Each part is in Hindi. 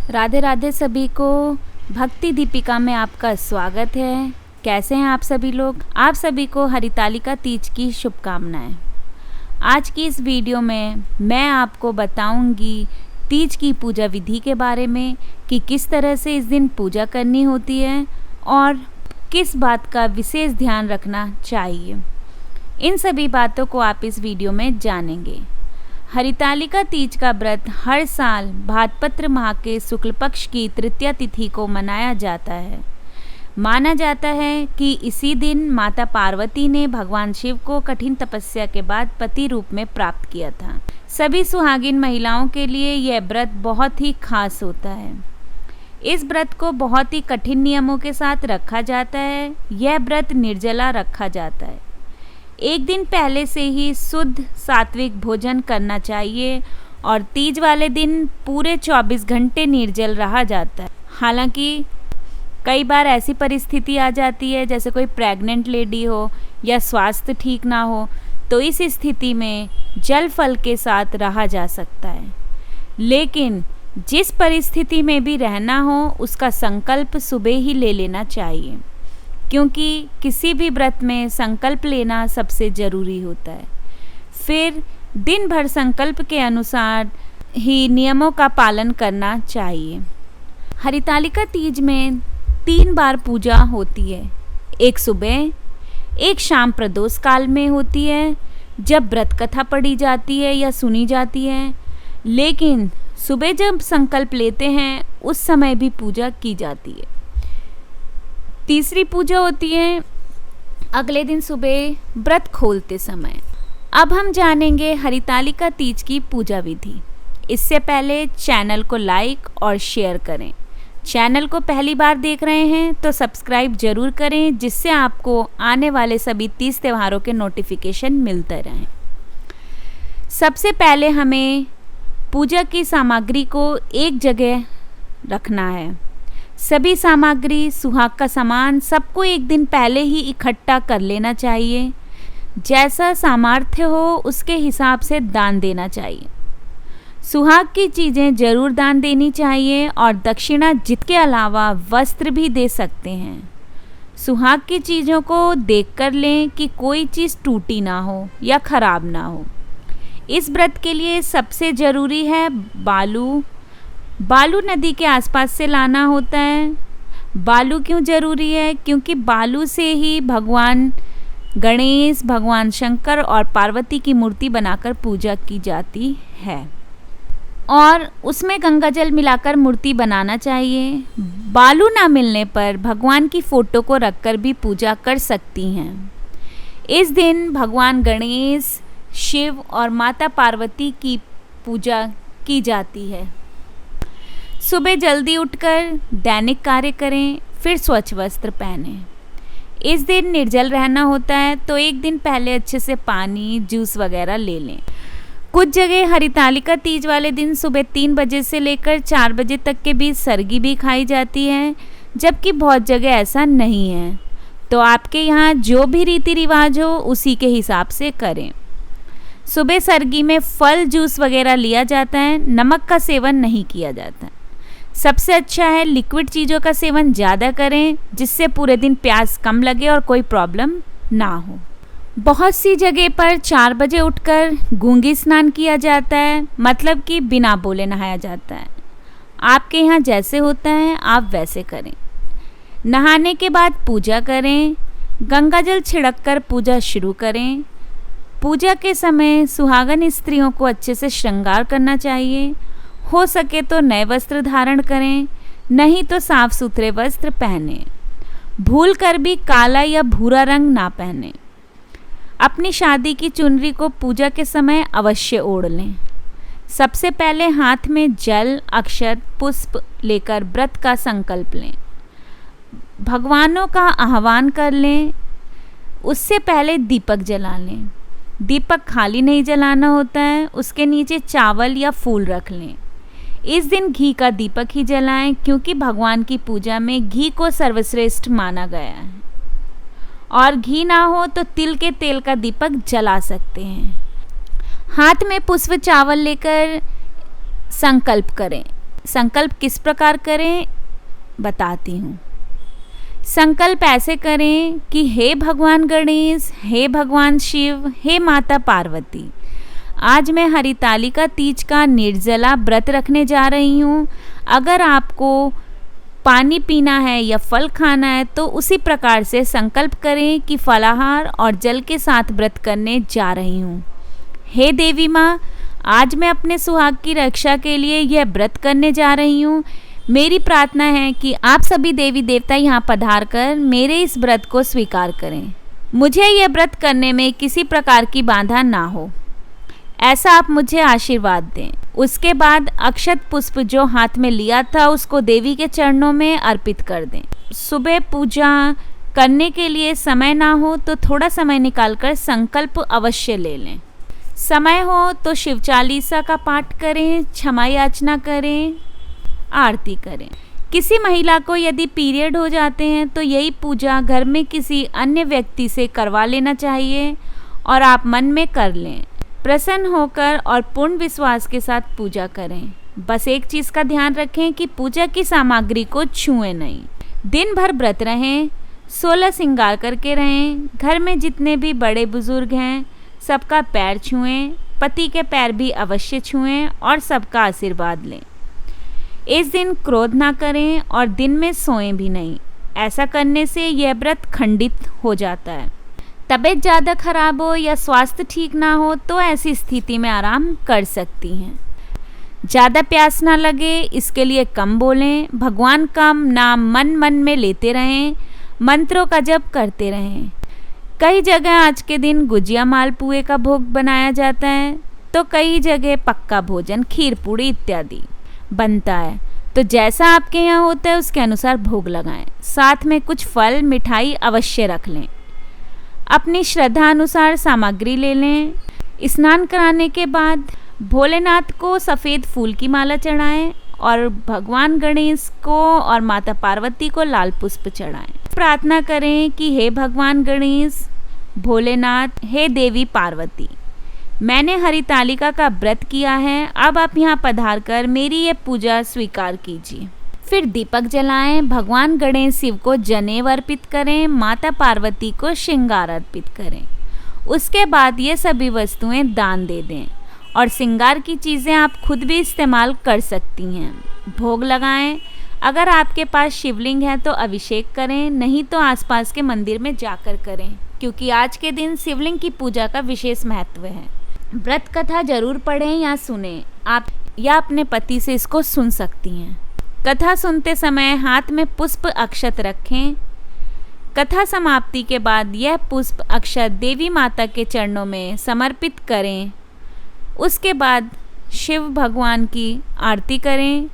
राधे राधे सभी को। भक्ति दीपिका में आपका स्वागत है। कैसे हैं आप सभी लोग? आप सभी को हरितालिका तीज की शुभकामनाएं। आज की इस वीडियो में मैं आपको बताऊंगी तीज की पूजा विधि के बारे में कि किस तरह से इस दिन पूजा करनी होती है और किस बात का विशेष ध्यान रखना चाहिए। इन सभी बातों को आप इस वीडियो में जानेंगे। हरितालिका तीज का व्रत हर साल भाद्रपद माह के शुक्ल पक्ष की तृतीया तिथि को मनाया जाता है। माना जाता है कि इसी दिन माता पार्वती ने भगवान शिव को कठिन तपस्या के बाद पति रूप में प्राप्त किया था। सभी सुहागिन महिलाओं के लिए यह व्रत बहुत ही खास होता है। इस व्रत को बहुत ही कठिन नियमों के साथ रखा जाता है। यह व्रत निर्जला रखा जाता है। एक दिन पहले से ही शुद्ध सात्विक भोजन करना चाहिए और तीज वाले दिन पूरे 24 घंटे निर्जल रहा जाता है। हालांकि कई बार ऐसी परिस्थिति आ जाती है जैसे कोई प्रेग्नेंट लेडी हो या स्वास्थ्य ठीक ना हो, तो इस स्थिति में जल फल के साथ रहा जा सकता है। लेकिन जिस परिस्थिति में भी रहना हो उसका संकल्प सुबह ही ले लेना चाहिए, क्योंकि किसी भी व्रत में संकल्प लेना सबसे ज़रूरी होता है। फिर दिन भर संकल्प के अनुसार ही नियमों का पालन करना चाहिए। हरितालिका तीज में 3 बार पूजा होती है। एक सुबह, एक शाम प्रदोष काल में होती है जब व्रत कथा पढ़ी जाती है या सुनी जाती है। लेकिन सुबह जब संकल्प लेते हैं उस समय भी पूजा की जाती है। तीसरी पूजा होती है अगले दिन सुबह व्रत खोलते समय। अब हम जानेंगे हरितालिका तीज की पूजा विधि। इससे पहले चैनल को लाइक और शेयर करें। चैनल को पहली बार देख रहे हैं तो सब्सक्राइब जरूर करें, जिससे आपको आने वाले सभी 30 त्योहारों के नोटिफिकेशन मिलते रहें। सबसे पहले हमें पूजा की सामग्री को एक जगह रखना है। सभी सामग्री, सुहाग का सामान सबको एक दिन पहले ही इकट्ठा कर लेना चाहिए। जैसा सामर्थ्य हो उसके हिसाब से दान देना चाहिए। सुहाग की चीज़ें जरूर दान देनी चाहिए और दक्षिणा जितके अलावा वस्त्र भी दे सकते हैं। सुहाग की चीज़ों को देख कर लें कि कोई चीज़ टूटी ना हो या ख़राब ना हो। इस व्रत के लिए सबसे ज़रूरी है बालू नदी के आसपास से लाना होता है। बालू क्यों ज़रूरी है? क्योंकि बालू से ही भगवान गणेश, भगवान शंकर और पार्वती की मूर्ति बनाकर पूजा की जाती है और उसमें गंगा जल मिलाकर मूर्ति बनाना चाहिए। बालू ना मिलने पर भगवान की फ़ोटो को रखकर भी पूजा कर सकती हैं। इस दिन भगवान गणेश, शिव और माता पार्वती की पूजा की जाती है। सुबह जल्दी उठकर दैनिक कार्य करें, फिर स्वच्छ वस्त्र पहनें। इस दिन निर्जल रहना होता है तो एक दिन पहले अच्छे से पानी, जूस वगैरह ले लें। कुछ जगह हरितालिका तीज वाले दिन सुबह 3 बजे से लेकर 4 बजे तक के बीच सरगी भी खाई जाती है, जबकि बहुत जगह ऐसा नहीं है। तो आपके यहाँ जो भी रीति रिवाज हो उसी के हिसाब से करें। सुबह सरगी में फल, जूस वगैरह लिया जाता है। नमक का सेवन नहीं किया जाता। सबसे अच्छा है लिक्विड चीज़ों का सेवन ज़्यादा करें, जिससे पूरे दिन प्यास कम लगे और कोई प्रॉब्लम ना हो। बहुत सी जगह पर 4 बजे उठकर गूंगी स्नान किया जाता है, मतलब कि बिना बोले नहाया जाता है। आपके यहाँ जैसे होता है आप वैसे करें। नहाने के बाद पूजा करें। गंगा जल छिड़क कर पूजा शुरू करें। पूजा के समय सुहागन स्त्रियों को अच्छे से श्रृंगार करना चाहिए। हो सके तो नए वस्त्र धारण करें, नहीं तो साफ सुथरे वस्त्र पहनें। भूल कर भी काला या भूरा रंग ना पहनें। अपनी शादी की चुनरी को पूजा के समय अवश्य ओढ़ लें। सबसे पहले हाथ में जल, अक्षत, पुष्प लेकर व्रत का संकल्प लें। भगवानों का आह्वान कर लें। उससे पहले दीपक जला लें। दीपक खाली नहीं जलाना होता है, उसके नीचे चावल या फूल रख लें। इस दिन घी का दीपक ही जलाएं, क्योंकि भगवान की पूजा में घी को सर्वश्रेष्ठ माना गया है। और घी ना हो तो तिल के तेल का दीपक जला सकते हैं। हाथ में पुष्प चावल लेकर संकल्प करें। संकल्प किस प्रकार करें बताती हूँ। संकल्प ऐसे करें कि हे भगवान गणेश, हे भगवान शिव, हे माता पार्वती, आज मैं हरितालिका तीज का निर्जला व्रत रखने जा रही हूँ। अगर आपको पानी पीना है या फल खाना है तो उसी प्रकार से संकल्प करें कि फलाहार और जल के साथ व्रत करने जा रही हूँ। हे देवी माँ, आज मैं अपने सुहाग की रक्षा के लिए यह व्रत करने जा रही हूँ। मेरी प्रार्थना है कि आप सभी देवी देवता यहाँ पधार कर मेरे इस व्रत को स्वीकार करें। मुझे यह व्रत करने में किसी प्रकार की बाधा ना हो, ऐसा आप मुझे आशीर्वाद दें। उसके बाद अक्षत पुष्प जो हाथ में लिया था उसको देवी के चरणों में अर्पित कर दें। सुबह पूजा करने के लिए समय ना हो तो थोड़ा समय निकालकर संकल्प अवश्य ले लें। समय हो तो शिव चालीसा का पाठ करें, क्षमा याचना करें, आरती करें। किसी महिला को यदि पीरियड हो जाते हैं तो यही पूजा घर में किसी अन्य व्यक्ति से करवा लेना चाहिए और आप मन में कर लें। प्रसन्न होकर और पूर्ण विश्वास के साथ पूजा करें। बस एक चीज़ का ध्यान रखें कि पूजा की सामग्री को छुएं नहीं। दिन भर व्रत रहें, 16 श्रृंगार करके रहें। घर में जितने भी बड़े बुजुर्ग हैं सबका पैर छुएं, पति के पैर भी अवश्य छुएं और सबका आशीर्वाद लें। इस दिन क्रोध ना करें और दिन में सोएं भी नहीं। ऐसा करने से यह व्रत खंडित हो जाता है। तबीयत ज़्यादा खराब हो या स्वास्थ्य ठीक ना हो तो ऐसी स्थिति में आराम कर सकती हैं। ज़्यादा प्यास ना लगे इसके लिए कम बोलें। भगवान का नाम मन मन में लेते रहें, मंत्रों का जप करते रहें। कई जगह आज के दिन गुजिया मालपुए का भोग बनाया जाता है तो कई जगह पक्का भोजन, खीर पूड़ी इत्यादि बनता है। तो जैसा आपके यहाँ होता है उसके अनुसार भोग लगाएं। साथ में कुछ फल मिठाई अवश्य रख लें। अपनी श्रद्धा अनुसार सामग्री ले लें। स्नान कराने के बाद भोलेनाथ को सफ़ेद फूल की माला चढ़ाएं और भगवान गणेश को और माता पार्वती को लाल पुष्प चढ़ाएं। प्रार्थना करें कि हे भगवान गणेश, भोलेनाथ, हे देवी पार्वती, मैंने हरितालिका का व्रत किया है। अब आप यहाँ पधार कर मेरी ये पूजा स्वीकार कीजिए। फिर दीपक जलाएं, भगवान गणेश शिव को जनेऊ अर्पित करें, माता पार्वती को श्रृंगार अर्पित करें। उसके बाद ये सभी वस्तुएं दान दे दें और श्रृंगार की चीज़ें आप खुद भी इस्तेमाल कर सकती हैं। भोग लगाएं। अगर आपके पास शिवलिंग है तो अभिषेक करें, नहीं तो आसपास के मंदिर में जाकर करें, क्योंकि आज के दिन शिवलिंग की पूजा का विशेष महत्व है। व्रत कथा जरूर पढ़ें या सुनें। आप या अपने पति से इसको सुन सकती हैं। कथा सुनते समय हाथ में पुष्प अक्षत रखें। कथा समाप्ति के बाद यह पुष्प अक्षत देवी माता के चरणों में समर्पित करें। उसके बाद शिव भगवान की आरती करें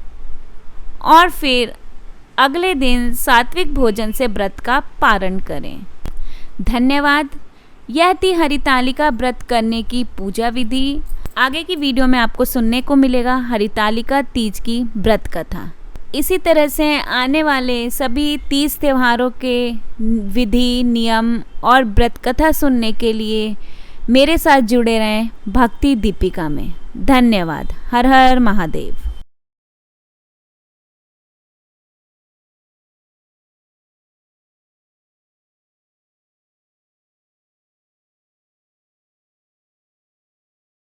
और फिर अगले दिन सात्विक भोजन से व्रत का पारण करें। धन्यवाद। यह थी हरितालिका व्रत करने की पूजा विधि। आगे की वीडियो में आपको सुनने को मिलेगा हरितालिका तीज की व्रत कथा। इसी तरह से आने वाले सभी तीज त्योहारों के विधि, नियम और व्रत कथा सुनने के लिए मेरे साथ जुड़े रहें भक्ति दीपिका में। धन्यवाद। हर हर महादेव।